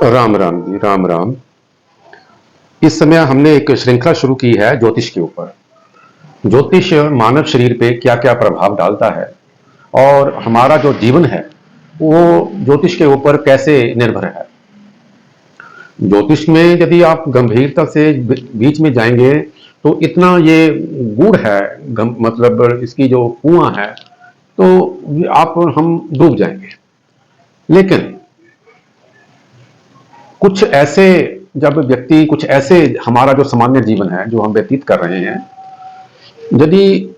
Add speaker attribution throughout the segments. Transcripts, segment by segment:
Speaker 1: राम राम जी, राम राम। इस समय हमने एक श्रृंखला शुरू की है ज्योतिष के ऊपर। ज्योतिष मानव शरीर पे क्या क्या प्रभाव डालता है और हमारा जो जीवन है वो ज्योतिष के ऊपर कैसे निर्भर है। ज्योतिष में यदि आप गंभीरता से बीच में जाएंगे तो इतना ये गूढ़ है, मतलब इसकी जो कुआं है, तो आप हम डूब जाएंगे। लेकिन कुछ ऐसे, जब व्यक्ति कुछ ऐसे, हमारा जो सामान्य जीवन है जो हम व्यतीत कर रहे हैं, यदि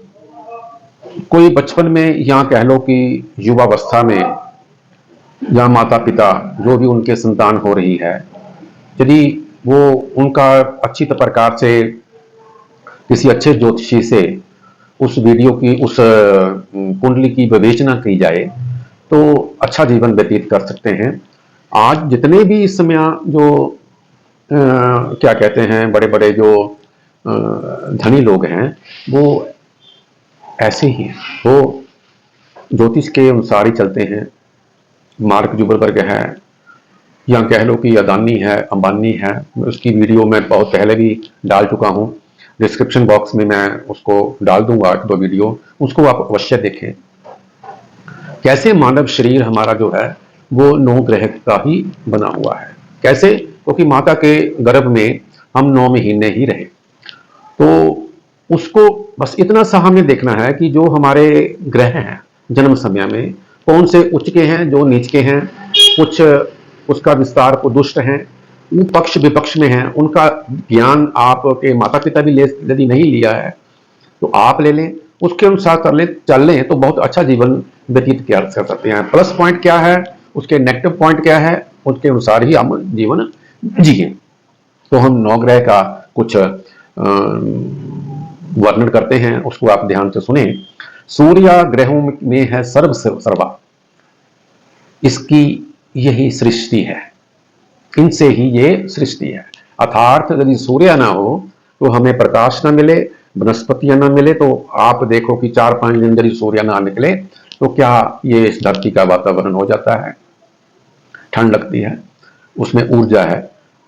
Speaker 1: कोई बचपन में या कह लो कि युवावस्था में, या माता पिता जो भी उनके संतान हो रही है, यदि वो उनका अच्छी प्रकार से किसी अच्छे ज्योतिषी से उस वीडियो की, उस कुंडली की विवेचना की जाए तो अच्छा जीवन व्यतीत कर सकते हैं। आज जितने भी इस समय जो क्या कहते हैं, बड़े बड़े जो धनी लोग हैं, वो ऐसे ही हैं, वो ज्योतिष के अनुसार ही चलते हैं। मार्क जुबरबर्ग है, या कह लो कि अदानी है, अंबानी है, उसकी वीडियो मैं बहुत पहले भी डाल चुका हूं। डिस्क्रिप्शन बॉक्स में मैं उसको डाल दूंगा, एक दो वीडियो, उसको आप अवश्य देखें। कैसे मानव शरीर हमारा जो है वो 9 ग्रह का ही बना हुआ है। कैसे? क्योंकि माता के गर्भ में हम 9 महीने ही रहे, तो उसको बस इतना सा हमें देखना है कि जो हमारे ग्रह हैं जन्म समय में, कौन से उच्च के हैं, जो नीच के हैं, कुछ उसका विस्तार को दुष्ट हैं, वो पक्ष विपक्ष में हैं, उनका ज्ञान आपके माता पिता भी ले, यदि नहीं लिया है तो आप ले लें, उसके अनुसार कर ले चल लें तो बहुत अच्छा जीवन व्यतीत कर सकते हैं। प्लस पॉइंट क्या है, उसके नेगेटिव पॉइंट क्या है, उसके अनुसार ही हम जीवन जिए। तो हम 9 ग्रह का कुछ वर्णन करते हैं, उसको आप ध्यान से सुने। सूर्य ग्रहों में है सर्व सर्वा, इसकी यही सृष्टि है, इनसे ही ये सृष्टि है। अर्थात यदि सूर्य ना हो तो हमें प्रकाश ना मिले, वनस्पतियां ना मिले, तो आप देखो कि 4-5 दिन यदि सूर्य ना निकले तो क्या ये इस धरती का वातावरण हो जाता है, ठंड लगती है, उसमें ऊर्जा है।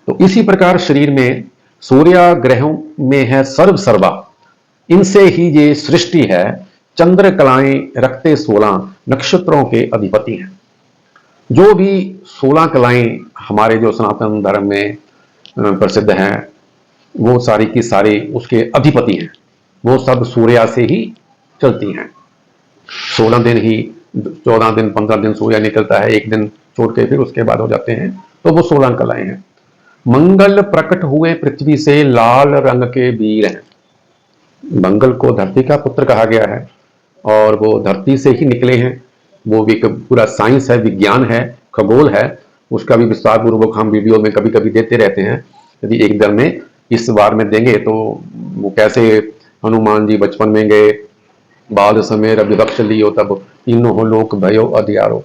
Speaker 1: तो इसी प्रकार शरीर में सूर्य ग्रहों में है सर्व सर्वा, इनसे ही ये सृष्टि है। चंद्र कलाएं रखते 16 नक्षत्रों के अधिपति हैं। जो भी 16 कलाएं हमारे जो सनातन धर्म में प्रसिद्ध हैं, वो सारी की सारी उसके अधिपति हैं, वो सब सूर्य से ही चलती हैं। 16 दिन ही, 14 दिन 15 दिन सूर्य निकलता है, एक दिन छोड़ के फिर उसके बाद हो जाते हैं, तो वो 16 कलाएं हैं। मंगल प्रकट हुए पृथ्वी से, लाल रंग के वीर हैं। मंगल को धरती का पुत्र कहा गया है और वो धरती से ही निकले हैं। वो भी पूरा साइंस है, विज्ञान है, खगोल है, उसका भी विस्तार पूर्वक हम वीडियो में कभी कभी देते रहते हैं। यदि एक दिन में इस बार में देंगे तो वो कैसे हनुमान जी बचपन में गए, बाल समय विवक्ष लियो तब तीनों हो लोक भयो अधियारो।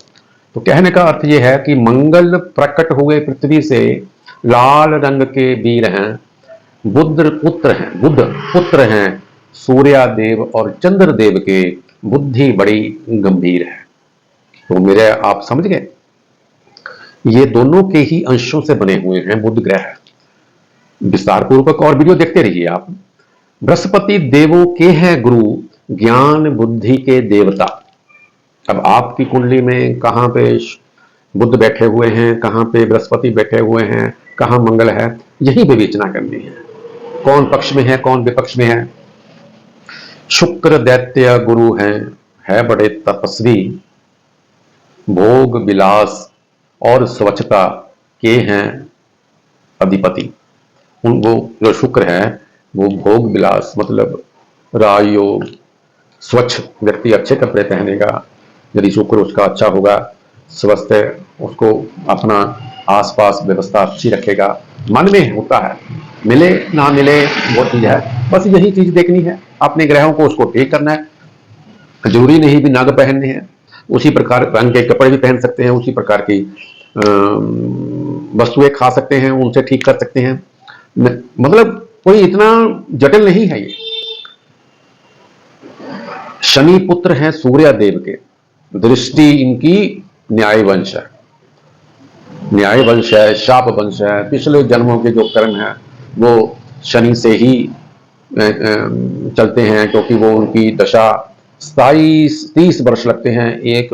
Speaker 1: तो कहने का अर्थ यह है कि मंगल प्रकट हुए पृथ्वी से, लाल रंग के वीर हैं, बुद्ध पुत्र हैं सूर्या देव और चंद्र देव के, बुद्धि बड़ी गंभीर है। तो मेरे आप समझ गए, ये दोनों के ही अंशों से बने हुए हैं बुध ग्रह। विस्तार पूर्वक और वीडियो देखते रहिए आप। बृहस्पति देवों के हैं गुरु, ज्ञान बुद्धि के देवता। अब आपकी कुंडली में कहां पे बुध बैठे हुए हैं, कहां पे बृहस्पति बैठे हुए हैं, कहां मंगल है, यही विवेचना करनी है, कौन पक्ष में है कौन विपक्ष में है। शुक्र दैत्य गुरु हैं, है बड़े तपस्वी, भोग विलास और स्वच्छता के हैं अधिपति। वो जो शुक्र है वो भोग विलास, मतलब राजयोग, स्वच्छ व्यक्ति अच्छे कपड़े पहनेगा यदि शुक्र उसका अच्छा होगा, स्वस्थ उसको अपना आसपास व्यवस्था अच्छी रखेगा। मन में होता है, मिले ना मिले वो चीज है, बस यही चीज देखनी है, अपने ग्रहों को उसको ठीक करना है। जरूरी नहीं भी नग पहनने हैं, उसी प्रकार रंग के कपड़े भी पहन सकते हैं, उसी प्रकार की वस्तुएं खा सकते हैं, उनसे ठीक कर सकते हैं। मतलब कोई इतना जटिल नहीं है ये। शनि पुत्र हैं सूर्य देव के, दृष्टि इनकी न्याय वंश है। न्याय वंश है, शाप वंश है, पिछले जन्मों के जो कर्म है वो शनि से ही चलते हैं, क्योंकि वो उनकी दशा 27-30 वर्ष लगते हैं एक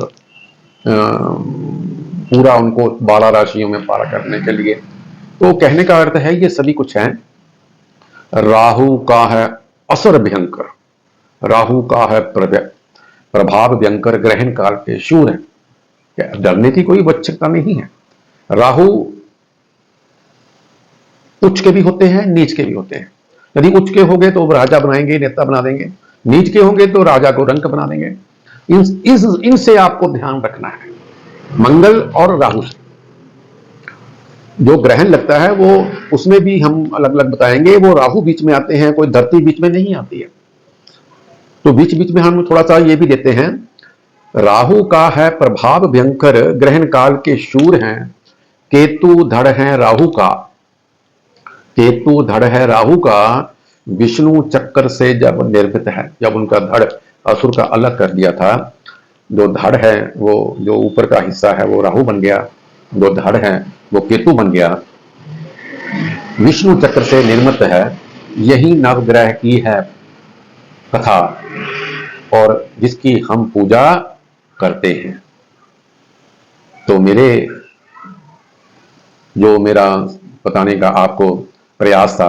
Speaker 1: पूरा उनको 12 राशियों में पार करने के लिए। तो कहने का अर्थ है ये सभी कुछ है। राहु का है असर भयंकर, राहु का है प्रभाव भयंकर, ग्रहण काल के शूर है। डरने की कोई आवश्यकता नहीं है। राहु उच्च के भी होते हैं, नीच के भी होते हैं। यदि उच्च के होंगे तो राजा बनाएंगे, नेता बना देंगे, नीच के होंगे तो राजा को रंक बना देंगे। इनसे आपको ध्यान रखना है। मंगल और राहु से जो ग्रहण लगता है वो उसमें भी हम अलग अलग बताएंगे। वो राहु बीच में आते हैं, कोई धरती बीच में नहीं आती है। तो बीच बीच में हम थोड़ा सा ये भी देते हैं। राहु का है प्रभाव भयंकर, ग्रहण काल के शूर हैं। केतु धड़ है राहु का, केतु धड़ है राहु का, विष्णु चक्कर से जब निर्मित है। जब उनका धड़ असुर का अलग कर दिया था, जो धड़ है वो जो ऊपर का हिस्सा है वो राहु बन गया, जो धड़ है वो केतु बन गया, विष्णु चक्र से निर्मित है। यही नवग्रह की है कथा और जिसकी हम पूजा करते हैं। तो मेरा बताने का आपको प्रयास था,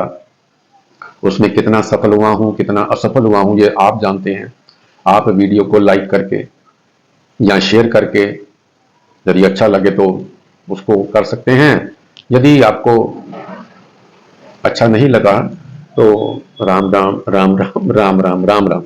Speaker 1: उसमें कितना सफल हुआ हूं, कितना असफल हुआ हूं, ये आप जानते हैं। आप वीडियो को लाइक करके या शेयर करके यदि अच्छा लगे तो उसको कर सकते हैं। यदि आपको अच्छा नहीं लगा तो राम राम राम राम राम राम राम राम।